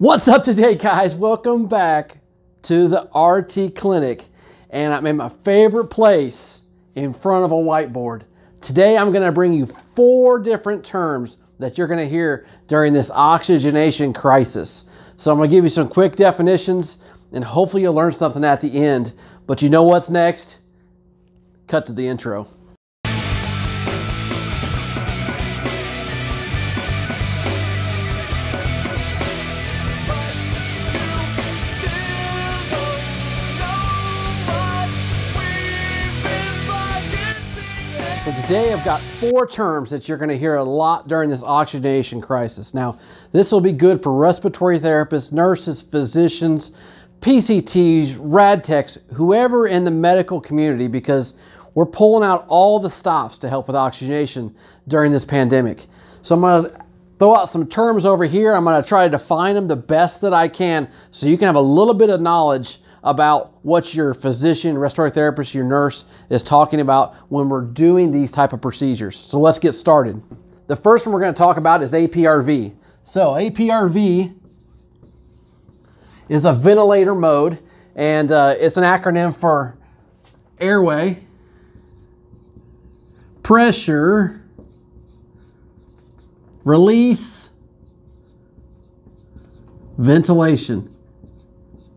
What's up today, guys? Welcome back to the RT Clinic. And I'm in my favorite place in front of a whiteboard. Today, I'm gonna bring you 4 different terms that you're gonna hear during this oxygenation crisis. So I'm gonna give you some quick definitions and hopefully you'll learn something at the end. But you know what's next? Cut to the intro. So today I've got 4 terms that you're going to hear a lot during this oxygenation crisis. Now, this will be good for respiratory therapists, nurses, physicians, PCTs, rad techs, whoever in the medical community, because we're pulling out all the stops to help with oxygenation during this pandemic. So I'm going to throw out some terms over here. I'm going to try to define them the best that I can so you can have a little bit of knowledge about what your physician, respiratory therapist, your nurse is talking about when we're doing these type of procedures. So let's get started. The first one we're going to talk about is APRV. So APRV is a ventilator mode, and it's an acronym for airway, pressure, release, ventilation.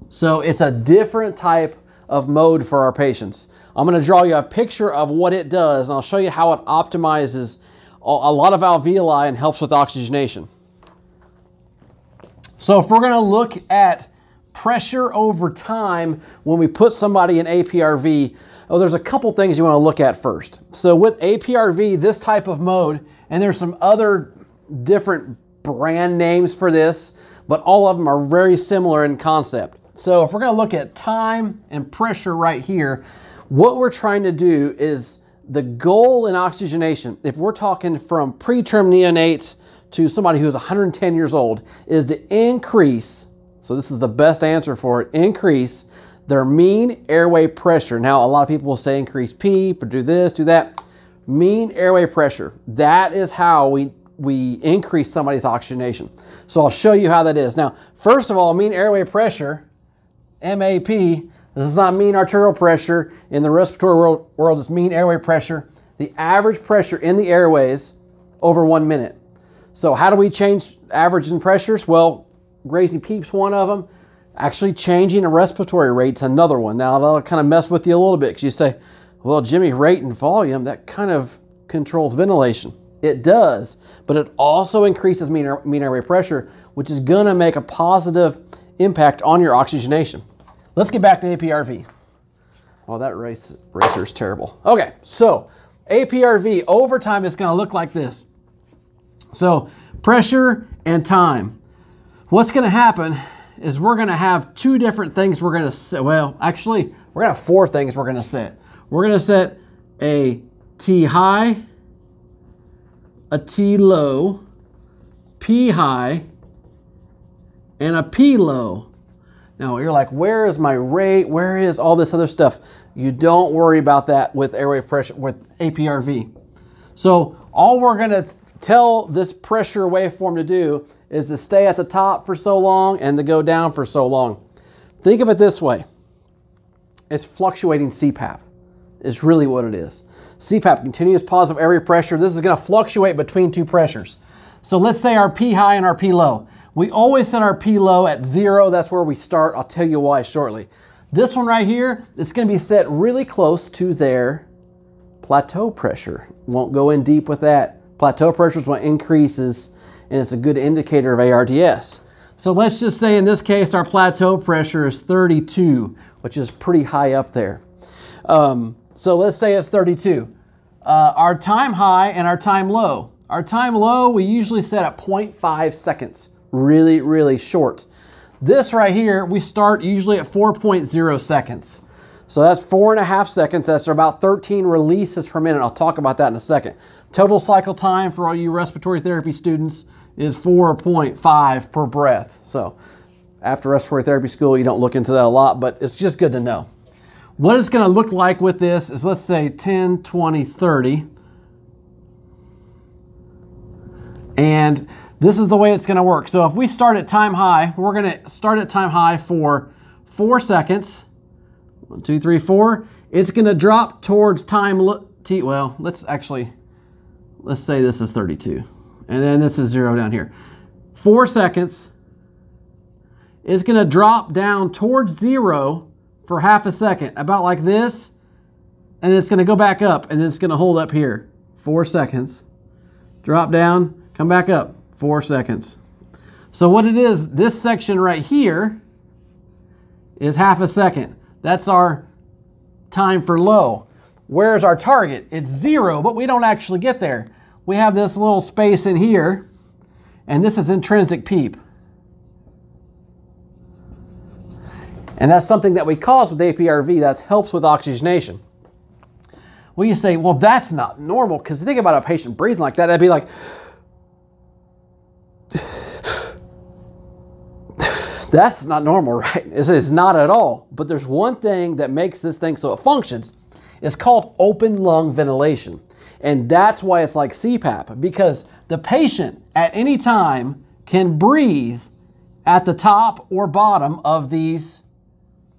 So it's a different type of mode for our patients. I'm going to draw you a picture of what it does, and I'll show you how it optimizes a lot of alveoli and helps with oxygenation. So if we're going to look at pressure over time when we put somebody in APRV, there's a couple things you want to look at first. So with APRV, this type of mode, and there's some other different brand names for this, but all of them are very similar in concept. So if we're going to look at time and pressure right here, what we're trying to do is the goal in oxygenation, if we're talking from preterm neonates to somebody who's 110 years old, is to increase, so this is the best answer for it, increase their mean airway pressure. Now, a lot of people will say increase PEEP or do this, do that. Mean airway pressure, that is how we increase somebody's oxygenation. So I'll show you how that is. Now, first of all, mean airway pressure, MAP, this does not mean arterial pressure. In the respiratory world, it's mean airway pressure. The average pressure in the airways over 1 minute. So how do we change averages and pressures? Well, raising PEEP's one of them. Actually changing a respiratory rate's another one. Now that'll kind of mess with you a little bit because you say, well, Jimmy, rate and volume, that kind of controls ventilation. It does, but it also increases mean airway pressure, which is gonna make a positive impact on your oxygenation. Let's get back to APRV. Oh, that racer's terrible. Okay, so APRV over time is gonna look like this. So pressure and time. What's gonna happen is we're gonna have 2 different things we're gonna set. Well, actually, we're gonna have 4 things we're gonna set. We're gonna set a T high, a T low, P high, and a P low. Now you're like, where is my rate? Where is all this other stuff? You don't worry about that with airway pressure, with APRV. So all we're gonna tell this pressure waveform to do is to stay at the top for so long and to go down for so long. Think of it this way. It's fluctuating CPAP is really what it is. CPAP, continuous positive airway pressure. This is gonna fluctuate between 2 pressures. So let's say our P high and our P low. We always set our P low at 0. That's where we start. I'll tell you why shortly. This one right here, it's going to be set really close to their plateau pressure. Won't go in deep with that. Plateau pressure is what increases, and it's a good indicator of ARDS. So let's just say in this case, our plateau pressure is 32, which is pretty high up there. So let's say it's 32. Our time high and our time low. Our time low, we usually set at 0.5 seconds. Really, really short. This right here, we start usually at 4.0 seconds. So that's 4.5 seconds. That's about 13 releases per minute. I'll talk about that in a second. Total cycle time for all you respiratory therapy students is 4.5 per breath. So after respiratory therapy school, you don't look into that a lot, but it's just good to know. What it's going to look like with this is, let's say 10, 20, 30. And this is the way it's going to work. So if we start at time high, we're going to start at time high for 4 seconds. 1, 2, 3, 4. It's going to drop towards time t. Well, let's say this is 32. And then this is 0 down here. 4 seconds. It's going to drop down towards 0 for half a second, about like this. And it's going to go back up, and then it's going to hold up here. 4 seconds. Drop down, come back up. 4 seconds. So what it is, this section right here is half a second. That's our time for low. Where's our target? It's 0, but we don't actually get there. We have this little space in here, and this is intrinsic PEEP. And that's something that we cause with APRV that helps with oxygenation. Well, you say, well, that's not normal, because think about a patient breathing like that, that'd be like, that's not normal, right? It's not at all. But there's one thing that makes this thing so it functions. It's called open lung ventilation. And that's why it's like CPAP, because the patient at any time can breathe at the top or bottom of these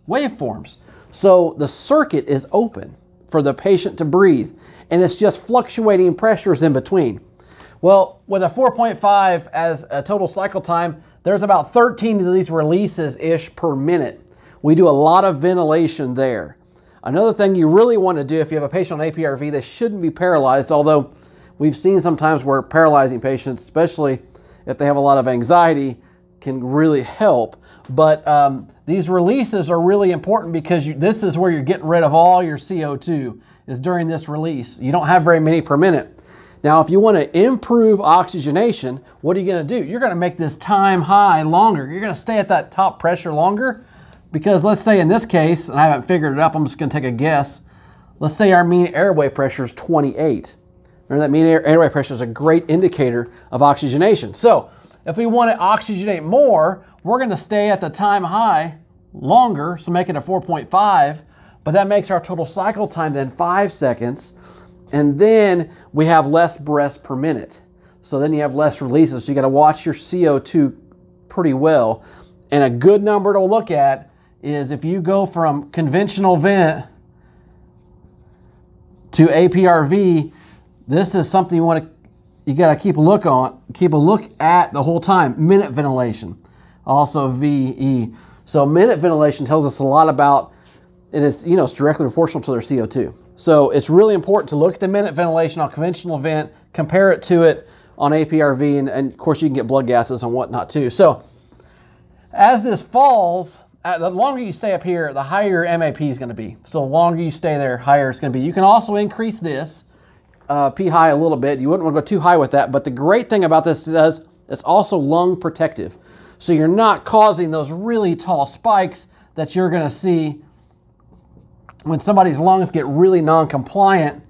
waveforms. So the circuit is open for the patient to breathe, and it's just fluctuating pressures in between. Well, with a 4.5 as a total cycle time, there's about 13 of these releases-ish per minute. We do a lot of ventilation there. Another thing you really want to do if you have a patient on APRV, they shouldn't be paralyzed, although we've seen sometimes where paralyzing patients, especially if they have a lot of anxiety, can really help. But these releases are really important because this is where you're getting rid of all your CO2, is during this release. You don't have very many per minute. Now, if you want to improve oxygenation, what are you going to do? You're going to make this time high longer. You're going to stay at that top pressure longer, because let's say in this case, and I haven't figured it up, I'm just going to take a guess. Let's say our mean airway pressure is 28. Remember that mean airway pressure is a great indicator of oxygenation. So if we want to oxygenate more, we're going to stay at the time high longer, so make it a 4.5, but that makes our total cycle time then 5 seconds. And then we have less breaths per minute. So then you have less releases. So you got to watch your CO2 pretty well. And a good number to look at is if you go from conventional vent to APRV, this is something you got to keep a look at the whole time. Minute ventilation, also VE. So minute ventilation tells us a lot about, and it's directly proportional to their CO2. So it's really important to look at the minute ventilation on conventional vent, compare it to it on APRV, and of course you can get blood gases and whatnot too. So as this falls, the longer you stay up here, the higher your MAP is going to be. So the longer you stay there, higher it's going to be. You can also increase this P high a little bit. You wouldn't want to go too high with that, but the great thing about this is it's also lung protective. So you're not causing those really tall spikes that you're going to see when somebody's lungs get really non-compliant,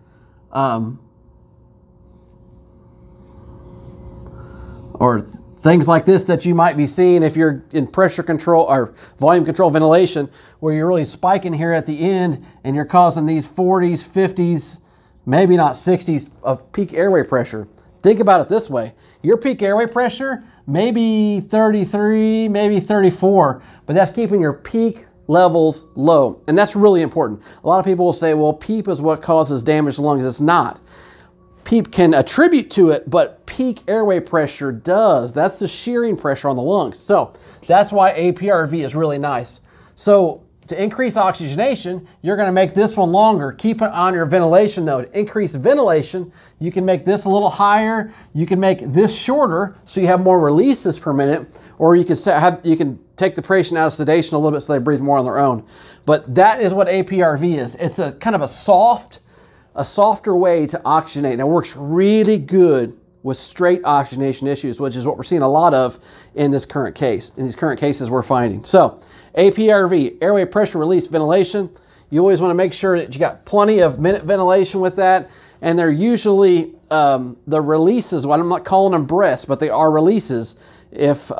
or things like this that you might be seeing if you're in pressure control or volume control ventilation, where you're really spiking here at the end and you're causing these 40s, 50s, maybe not 60s of peak airway pressure. Think about it this way. Your peak airway pressure, maybe 33, maybe 34, but that's keeping your peak levels low. And that's really important. A lot of people will say, well, PEEP is what causes damage to lungs. It's not. PEEP can attribute to it, but peak airway pressure does. That's the shearing pressure on the lungs. So that's why APRV is really nice. So to increase oxygenation, you're going to make this one longer. Keep it on your ventilation node. Increase ventilation. You can make this a little higher. You can make this shorter so you have more releases per minute, or you can take the patient out of sedation a little bit so they breathe more on their own. But that is what APRV is. It's a kind of a softer way to oxygenate. And it works really good with straight oxygenation issues, which is what we're seeing a lot of in this current case, in these current cases we're finding. So APRV, airway pressure release ventilation. You always want to make sure that you got plenty of minute ventilation with that. And they're usually the releases, well, I'm not calling them breaths, but they are releases. If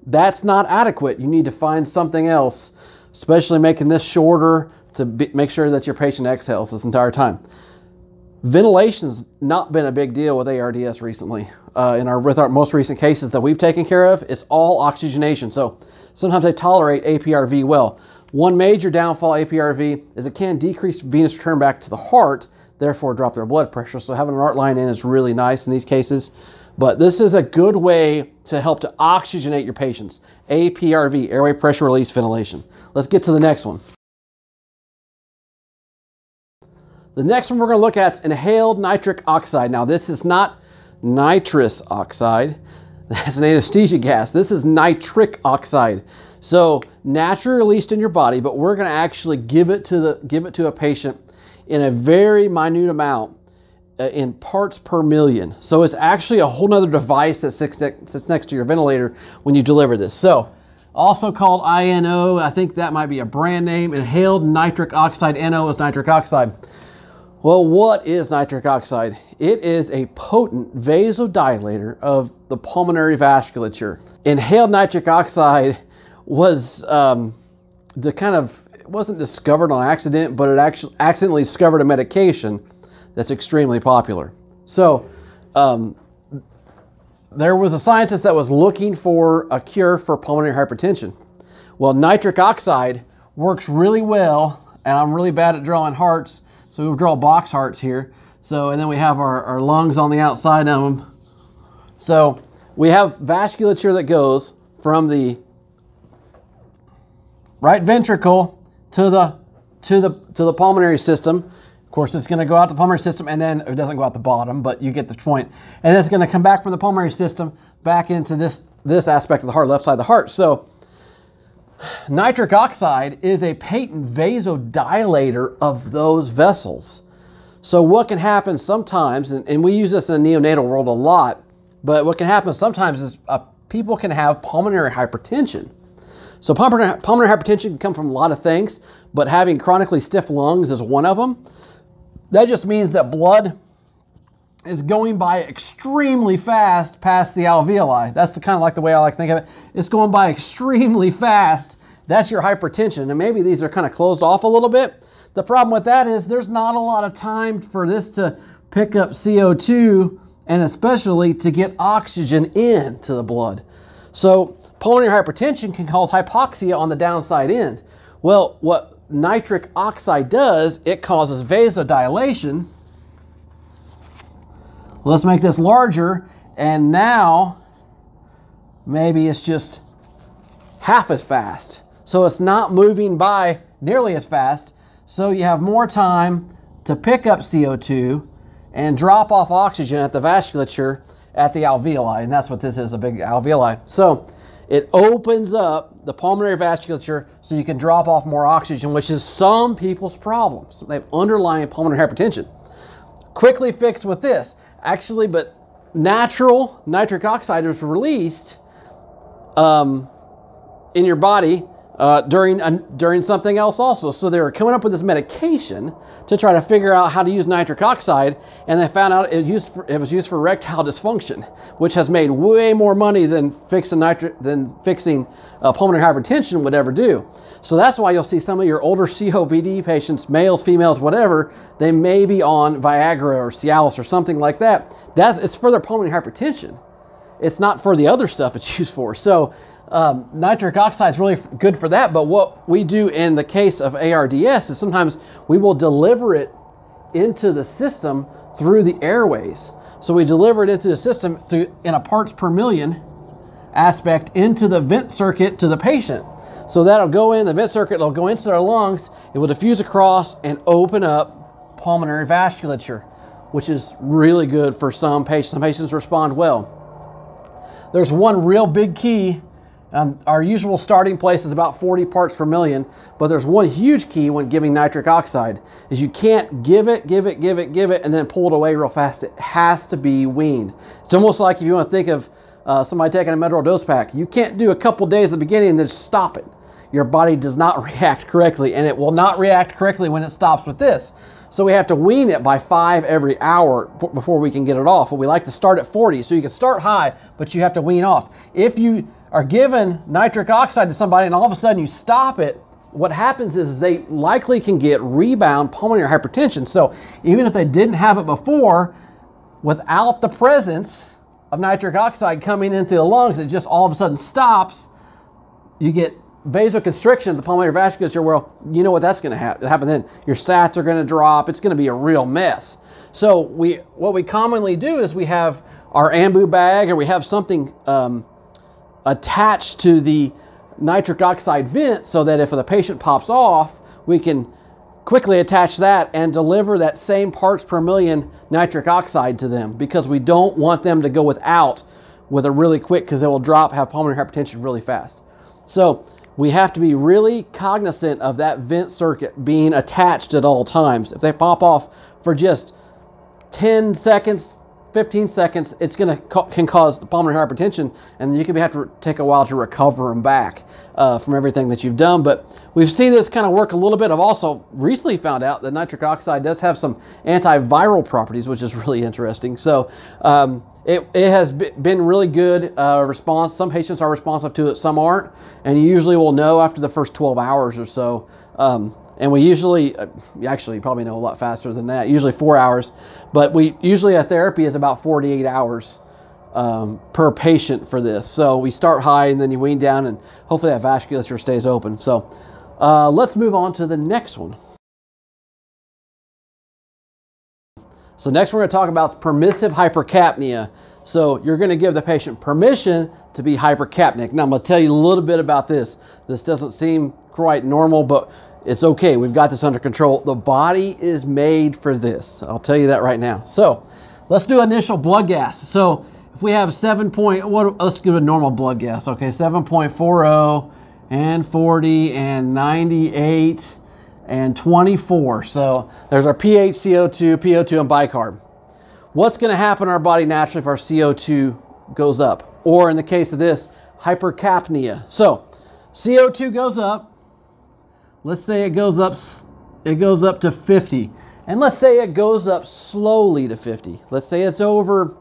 that's not adequate, you need to find something else, especially making this shorter to make sure that your patient exhales this entire time. Ventilation's not been a big deal with ARDS recently. With our most recent cases that we've taken care of, it's all oxygenation. So sometimes they tolerate APRV well. One major downfall of APRV is it can decrease venous return back to the heart, therefore drop their blood pressure. So having an art line in is really nice in these cases. But this is a good way to help to oxygenate your patients. APRV, airway pressure release ventilation. Let's get to the next one. The next one we're going to look at is inhaled nitric oxide. Now this is not nitrous oxide. That's an anesthesia gas. This is nitric oxide. So naturally released in your body, but we're going to actually give it to a patient in a very minute amount in parts per million. So it's actually a whole nother device that sits next to your ventilator when you deliver this. So also called INO, I think that might be a brand name. Inhaled nitric oxide. NO is nitric oxide. Well, what is nitric oxide? It is a potent vasodilator of the pulmonary vasculature. Inhaled nitric oxide was it wasn't discovered on accident, but it actually accidentally discovered a medication that's extremely popular. So there was a scientist that was looking for a cure for pulmonary hypertension. Well, nitric oxide works really well, and I'm really bad at drawing hearts, so we'll draw box hearts here. So, and then we have our lungs on the outside of them. So we have vasculature that goes from the right ventricle to the pulmonary system. Of course, it's going to go out the pulmonary system, and then it doesn't go out the bottom, but you get the point. And it's going to come back from the pulmonary system back into this aspect of the heart, left side of the heart. So nitric oxide is a patent vasodilator of those vessels. So what can happen sometimes, and we use this in the neonatal world a lot, but what can happen sometimes is people can have pulmonary hypertension. So pulmonary hypertension can come from a lot of things, but having chronically stiff lungs is one of them. That just means that blood is going by extremely fast past the alveoli. That's kind of like the way I like to think of it. It's going by extremely fast. That's your hypertension. And maybe these are kind of closed off a little bit. The problem with that is there's not a lot of time for this to pick up CO2 and especially to get oxygen into the blood. So pulmonary hypertension can cause hypoxia on the downside end. Well, what nitric oxide does, it causes vasodilation. Let's make this larger, and now maybe it's just half as fast. So it's not moving by nearly as fast, so you have more time to pick up CO2 and drop off oxygen at the vasculature at the alveoli, and that's what this is, a big alveoli. So it opens up the pulmonary vasculature so you can drop off more oxygen, which is some people's problems. They have underlying pulmonary hypertension. Quickly fixed with this. Actually, but natural nitric oxide is released in your body during something else also. So they were coming up with this medication to try to figure out how to use nitric oxide, and they found out it was used for erectile dysfunction, which has made way more money than fixing pulmonary hypertension would ever do. So that's why you'll see some of your older COPD patients, males, females, whatever, they may be on Viagra or Cialis or something like that. It's for their pulmonary hypertension. It's not for the other stuff it's used for. So nitric oxide is really good for that, but what we do in the case of ARDS is sometimes we will deliver it into the system through the airways. So we deliver it into the system in a parts per million aspect into the vent circuit to the patient. So that'll go in the vent circuit, it'll go into their lungs, it will diffuse across and open up pulmonary vasculature, which is really good for some patients. Some patients respond well. There's one real big key. Our usual starting place is about 40 parts per million, but there's one huge key when giving nitric oxide, is you can't give it, and then pull it away real fast. It has to be weaned. It's almost like if you want to think of somebody taking a Medrol dose pack. You can't do a couple days at the beginning and then stop it. Your body does not react correctly, and it will not react correctly when it stops with this. So we have to wean it by 5 every hour before we can get it off. But we like to start at 40, so you can start high, but you have to wean off. If you are given nitric oxide to somebody and all of a sudden you stop it, what happens is they likely can get rebound pulmonary hypertension. So even if they didn't have it before, without the presence of nitric oxide coming into the lungs, it just all of a sudden stops. You get vasoconstriction of the pulmonary vasculature. Well, you know what that's going to happen then. Your sats are going to drop. It's going to be a real mess. So what we commonly do is we have our ambu bag, or we have something attached to the nitric oxide vent, so that if the patient pops off, we can quickly attach that and deliver that same parts per million nitric oxide to them, because we don't want them to go without with a really quick, because they will have pulmonary hypertension really fast. So we have to be really cognizant of that vent circuit being attached at all times. If they pop off for just 10 seconds, 15 seconds, it's can cause the pulmonary hypertension, and you could have to take a while to recover them back from everything that you've done. But we've seen this kind of work a little bit. I've also recently found out that nitric oxide does have some antiviral properties, which is really interesting. So it has been really good response. Some patients are responsive to it, some aren't, and you usually will know after the first 12 hours or so. And we usually, actually probably know a lot faster than that, usually 4 hours, but usually a therapy is about 48 hours per patient for this. So we start high and then you wean down, and hopefully that vasculature stays open. So let's move on to the next one. So next we're going to talk about permissive hypercapnia. So you're going to give the patient permission to be hypercapnic. Now I'm going to tell you a little bit about this. This doesn't seem quite normal, but it's okay. We've got this under control. The body is made for this. I'll tell you that right now. So let's do initial blood gas. So if we have let's do a normal blood gas. Okay, 7.40 and 40 and 98 and 24. So there's our pH, CO2, PO2, and bicarb. What's going to happen in our body naturally if our CO2 goes up? Or in the case of this, hypercapnia. So CO2 goes up. Let's say it goes up to 50. And let's say it goes up slowly to 50. Let's say it's over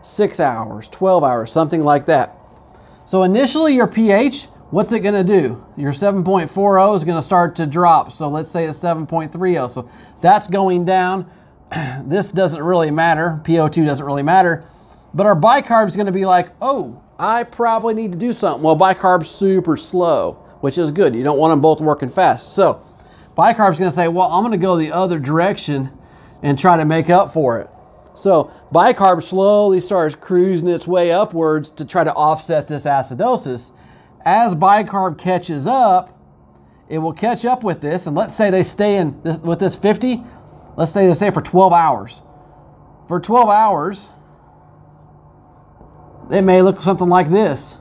6 hours, 12 hours, something like that. So initially your pH, what's it going to do? Your 7.40 is going to start to drop. So let's say it's 7.30. So that's going down. This doesn't really matter. PO2 doesn't really matter. But our bicarb is going to be like, oh, I probably need to do something. Well, bicarb's super slow, which is good. You don't want them both working fast. So bicarb's going to say, well, I'm going to go the other direction and try to make up for it. So bicarb slowly starts cruising its way upwards to try to offset this acidosis. As bicarb catches up, it will catch up with this. And let's say they stay with this 50. Let's say they stay for 12 hours. For 12 hours, it may look something like this.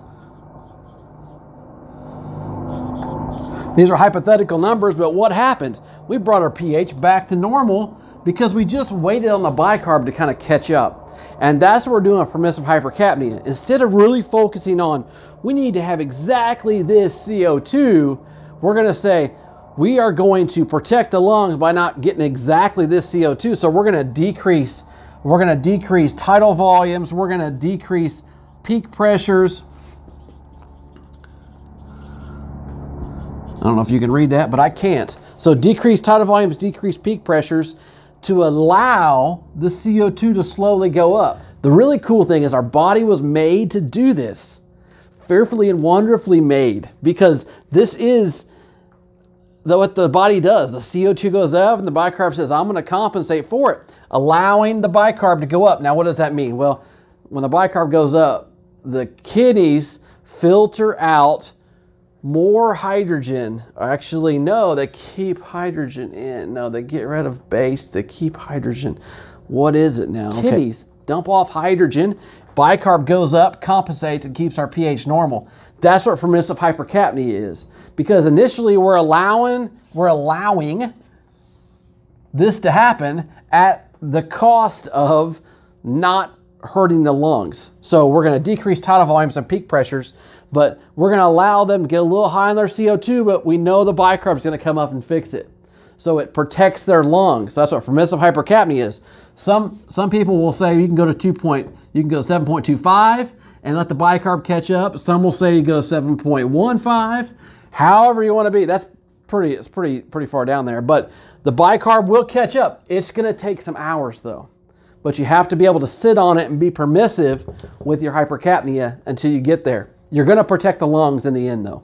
These are hypothetical numbers, but what happened? We brought our pH back to normal because we just waited on the bicarb to kind of catch up. And that's what we're doing with permissive hypercapnia. Instead of really focusing on, we need to have exactly this CO2, we're going to say, we are going to protect the lungs by not getting exactly this CO2. So we're going to decrease tidal volumes. We're going to decrease peak pressures. I don't know if you can read that, but I can't. So decrease tidal volumes, decrease peak pressures to allow the CO2 to slowly go up. The really cool thing is our body was made to do this. Fearfully and wonderfully made, because this is what the body does. The CO2 goes up and the bicarb says, I'm going to compensate for it, allowing the bicarb to go up. Now, what does that mean? Well, when the bicarb goes up, the kidneys filter out more hydrogen. Actually, no, they keep hydrogen in. No, they get rid of base, they keep hydrogen. What is it now? Okay. Kidneys dump off hydrogen, bicarb goes up, compensates, and keeps our pH normal. That's what permissive hypercapnia is. Because initially we're allowing this to happen at the cost of not hurting the lungs. So we're going to decrease tidal volumes and peak pressures, but we're going to allow them to get a little high on their CO2, but we know the bicarb is going to come up and fix it. So it protects their lungs. That's what permissive hypercapnia is. Some people will say you can go to 7.25 and let the bicarb catch up. Some will say you go 7.15. However you want to be. That's pretty far down there. But the bicarb will catch up. It's going to take some hours though. But you have to be able to sit on it and be permissive with your hypercapnia until you get there. You're going to protect the lungs in the end though.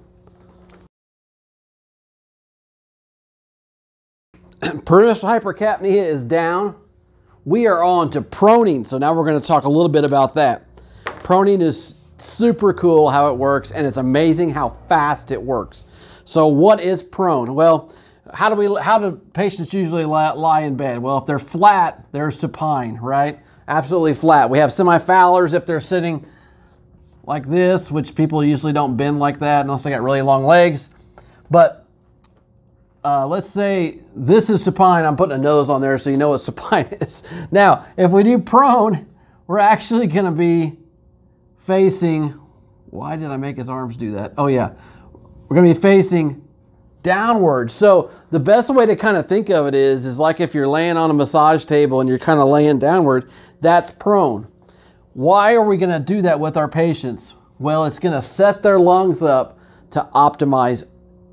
Permissive hypercapnia is down. We are on to proning. So now we're going to talk a little bit about that. Proning is super cool how it works, and it's amazing how fast it works. So what is prone? Well, how do patients usually lie in bed? Well, if they're flat, they're supine, right? Absolutely flat. We have semi-Fowlers if they're sitting like this, which people usually don't bend like that unless they got really long legs. But let's say this is supine. I'm putting a nose on there so you know what supine is. Now, if we do prone, we're actually going to be facing, why did I make his arms do that? Oh yeah, we're going to be facing downward. So the best way to kind of think of it is like if you're laying on a massage table and you're kind of laying downward, that's prone. Why are we going to do that with our patients? Well, it's going to set their lungs up to optimize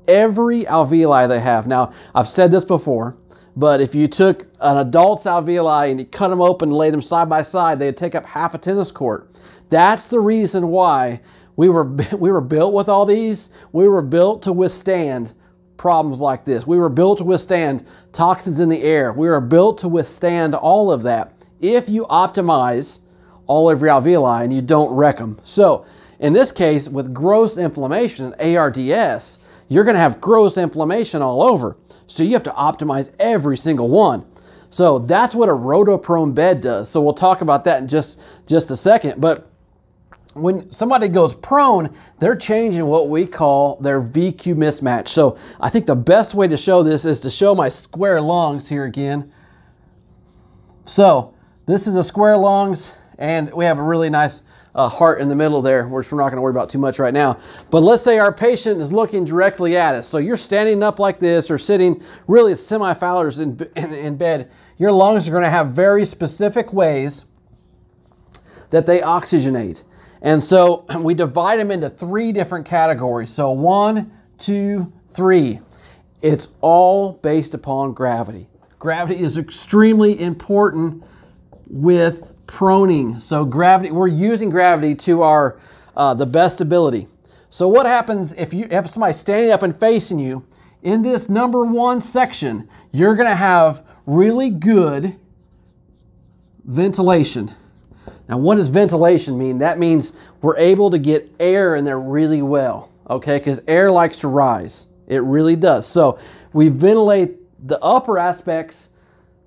every alveoli they have. Now, I've said this before, but if you took an adult's alveoli and you cut them open and laid them side by side, they'd take up half a tennis court. That's the reason why we were built with all these. We were built to withstand problems like this. We were built to withstand toxins in the air. We were built to withstand all of that if you optimize all of your alveoli and you don't wreck them. So in this case, with gross inflammation, ARDS, you're going to have gross inflammation all over. So you have to optimize every single one. So that's what a rotoprone bed does. So we'll talk about that in just a second. But when somebody goes prone, they're changing what we call their VQ mismatch. So I think the best way to show this is to show my square lungs here again. So this is a square lungs, and we have a really nice heart in the middle there, which we're not going to worry about too much right now. But let's say our patient is looking directly at us. So you're standing up like this or sitting really semi-Fowlers in bed. Your lungs are going to have very specific ways that they oxygenate. And so we divide them into 3 different categories. So 1, 2, 3. It's all based upon gravity. Gravity is extremely important with proning. So gravity, we're using gravity to our the best ability. So what happens if you have somebody standing up and facing you in this number 1 section? You're going to have really good ventilation. Now, what does ventilation mean? That means we're able to get air in there really well, okay? Because air likes to rise. It really does. So we ventilate the upper aspects,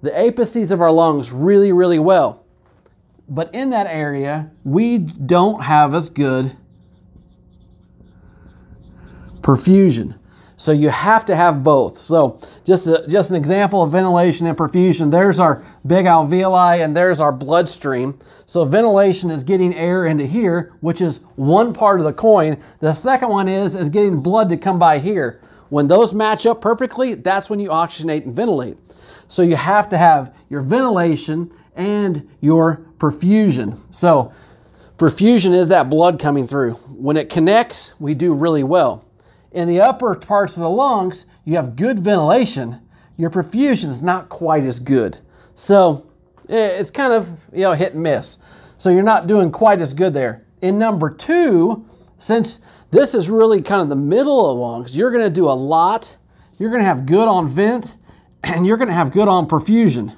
the apices of our lungs really, really well. But in that area, we don't have as good perfusion. So you have to have both. So just an example of ventilation and perfusion. There's our big alveoli and there's our bloodstream. So ventilation is getting air into here, which is one part of the coin. The second one is getting blood to come by here. When those match up perfectly, that's when you oxygenate and ventilate. So you have to have your ventilation and your perfusion. So perfusion is that blood coming through. When it connects, we do really well. In the upper parts of the lungs, you have good ventilation. Your perfusion is not quite as good. So it's kind of, hit and miss. So you're not doing quite as good there. In number 2, since this is really kind of the middle of the lungs, you're going to do a lot. You're going to have good on vent and you're going to have good on perfusion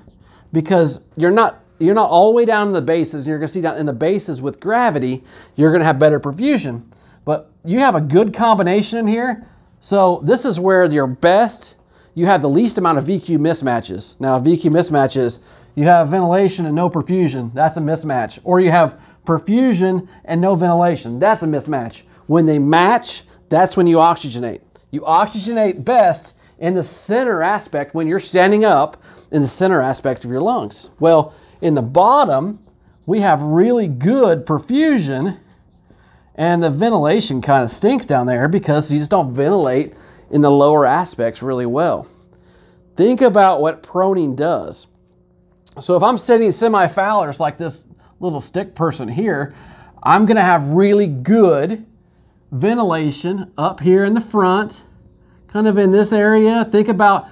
because you're not all the way down in the bases. You're going to see down in the bases with gravity, you're going to have better perfusion. But you have a good combination in here. So this is where you're best. You have the least amount of VQ mismatches. Now, VQ mismatches, you have ventilation and no perfusion. That's a mismatch. Or you have perfusion and no ventilation. That's a mismatch. When they match, that's when you oxygenate. You oxygenate best in the center aspect when you're standing up in the center aspect of your lungs. Well, in the bottom, we have really good perfusion. And the ventilation kind of stinks down there because you just don't ventilate in the lower aspects really well. Think about what proning does. So if I'm sitting semi-Fowlers like this little stick person here, I'm going to have really good ventilation up here in the front, kind of in this area. Think about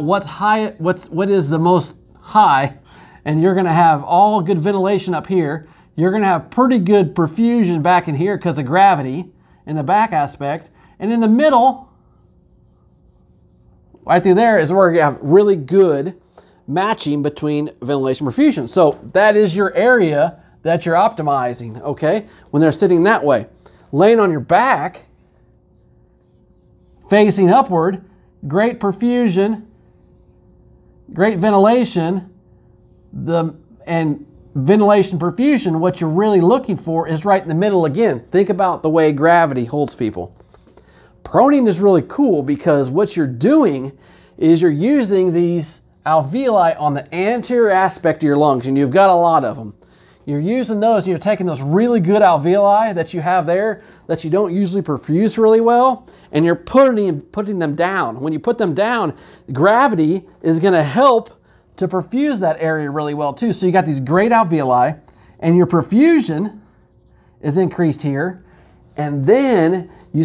what's high, what is the most high, and you're going to have all good ventilation up here. You're going to have pretty good perfusion back in here because of gravity in the back aspect. And in the middle, right through there, is where you have really good matching between ventilation and perfusion. So that is your area that you're optimizing, okay, when they're sitting that way. Laying on your back, facing upward, great perfusion, great ventilation, and ventilation perfusion, what you're really looking for is right in the middle again. Think about the way gravity holds people. Proning is really cool because what you're doing is you're using these alveoli on the anterior aspect of your lungs, and you've got a lot of them. You're using those, and you're taking those really good alveoli that you have there that you don't usually perfuse really well, and you're putting them down. When you put them down, gravity is going to help to perfuse that area really well too. So you got these great alveoli, and your perfusion is increased here, and then you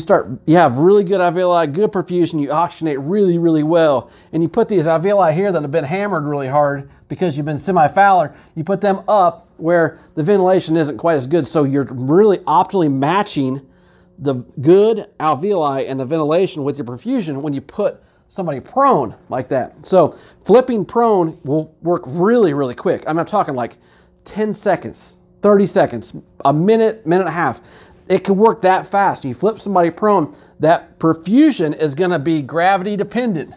have really good alveoli, good perfusion, you oxygenate really, really well. And you put these alveoli here that have been hammered really hard because you've been semi-Fowler, you put them up where the ventilation isn't quite as good. So you're really optimally matching the good alveoli and the ventilation with your perfusion when you put somebody prone like that. So flipping prone will work really, really quick. I'm not talking like 10 seconds, 30 seconds, a minute, minute and a half. It can work that fast. You flip somebody prone, that perfusion is going to be gravity dependent.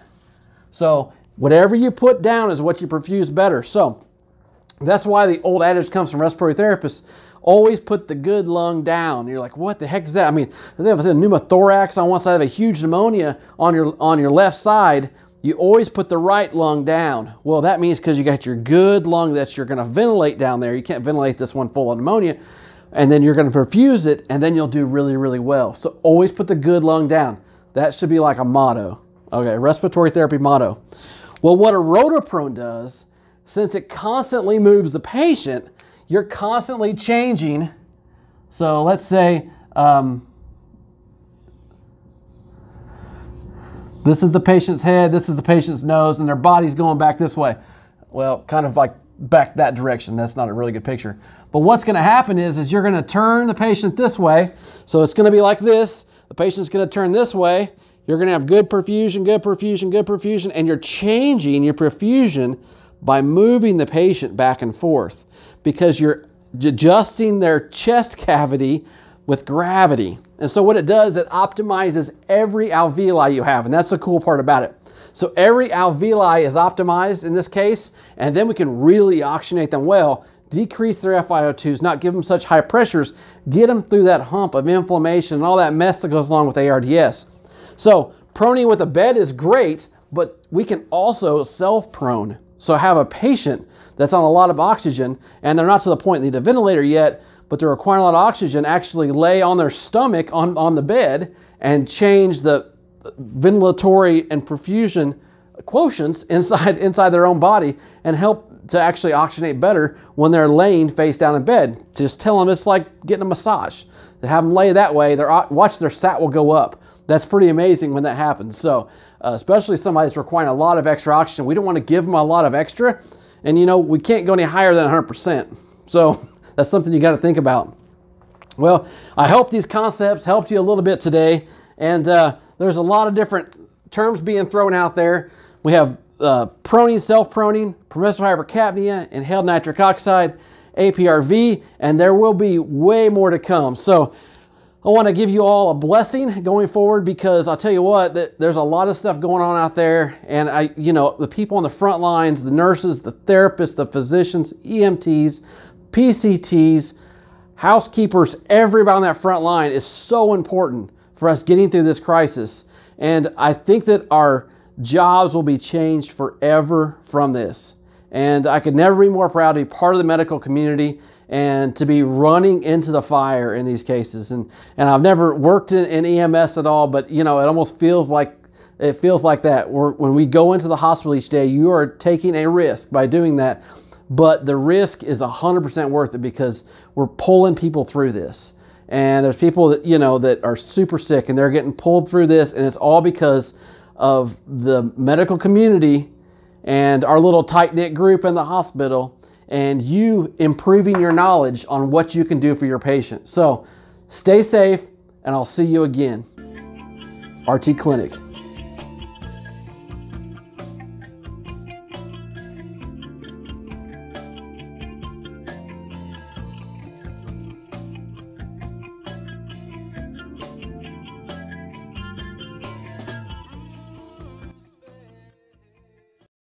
So whatever you put down is what you perfuse better. So that's why the old adage comes from respiratory therapists. Always put the good lung down. You're like, what the heck is that? I mean, if they have a pneumothorax on one side of a huge pneumonia on your left side, you always put the right lung down. Well, that means because you got your good lung that you're going to ventilate down there. You can't ventilate this one full of pneumonia. And then you're going to perfuse it, and then you'll do really, really well. So always put the good lung down. That should be like a motto. Okay, respiratory therapy motto. Well, what a rotoprone does, since it constantly moves the patient, you're constantly changing. So let's say this is the patient's head, this is the patient's nose, and their body's going back this way. Well, kind of like back that direction. That's not a really good picture. But what's going to happen is you're going to turn the patient this way. So it's going to be like this. The patient's going to turn this way. You're going to have good perfusion, good perfusion, good perfusion, and you're changing your perfusion by moving the patient back and forth because you're adjusting their chest cavity with gravity. And so what it does, it optimizes every alveoli you have, and that's the cool part about it. So every alveoli is optimized in this case, and then we can really oxygenate them well, decrease their FiO2s, not give them such high pressures, get them through that hump of inflammation and all that mess that goes along with ARDS. So proning with a bed is great, but we can also self-prone. So have a patient that's on a lot of oxygen, and they're not to the point they need a ventilator yet, but they're requiring a lot of oxygen, actually lay on their stomach on the bed and change the ventilatory and perfusion quotients inside their own body and help to actually oxygenate better when they're laying face down in bed. Just tell them it's like getting a massage. To have them lay that way, watch their SAT will go up. That's pretty amazing when that happens. So especially somebody that's requiring a lot of extra oxygen, we don't want to give them a lot of extra. And you know, we can't go any higher than 100%. So that's something you got to think about. Well, I hope these concepts helped you a little bit today. And there's a lot of different terms being thrown out there. We have proning, self-proning, permissive hypercapnia, inhaled nitric oxide, APRV, and there will be way more to come. So I want to give you all a blessing going forward because I'll tell you what, there's a lot of stuff going on out there, and the people on the front lines, the nurses, the therapists, the physicians, EMTs, PCTs, housekeepers, everybody on that front line is so important for us getting through this crisis. And I think that our jobs will be changed forever from this. And I could never be more proud to be part of the medical community and to be running into the fire in these cases. And I've never worked in EMS at all, but it almost feels like that. When we go into the hospital each day, you are taking a risk by doing that. But the risk is 100% worth it because we're pulling people through this. And there's people that, you know, that are super sick and they're getting pulled through this, and it's all because of the medical community and our little tight-knit group in the hospital, and you improving your knowledge on what you can do for your patient. So stay safe, and I'll see you again. RT Clinic.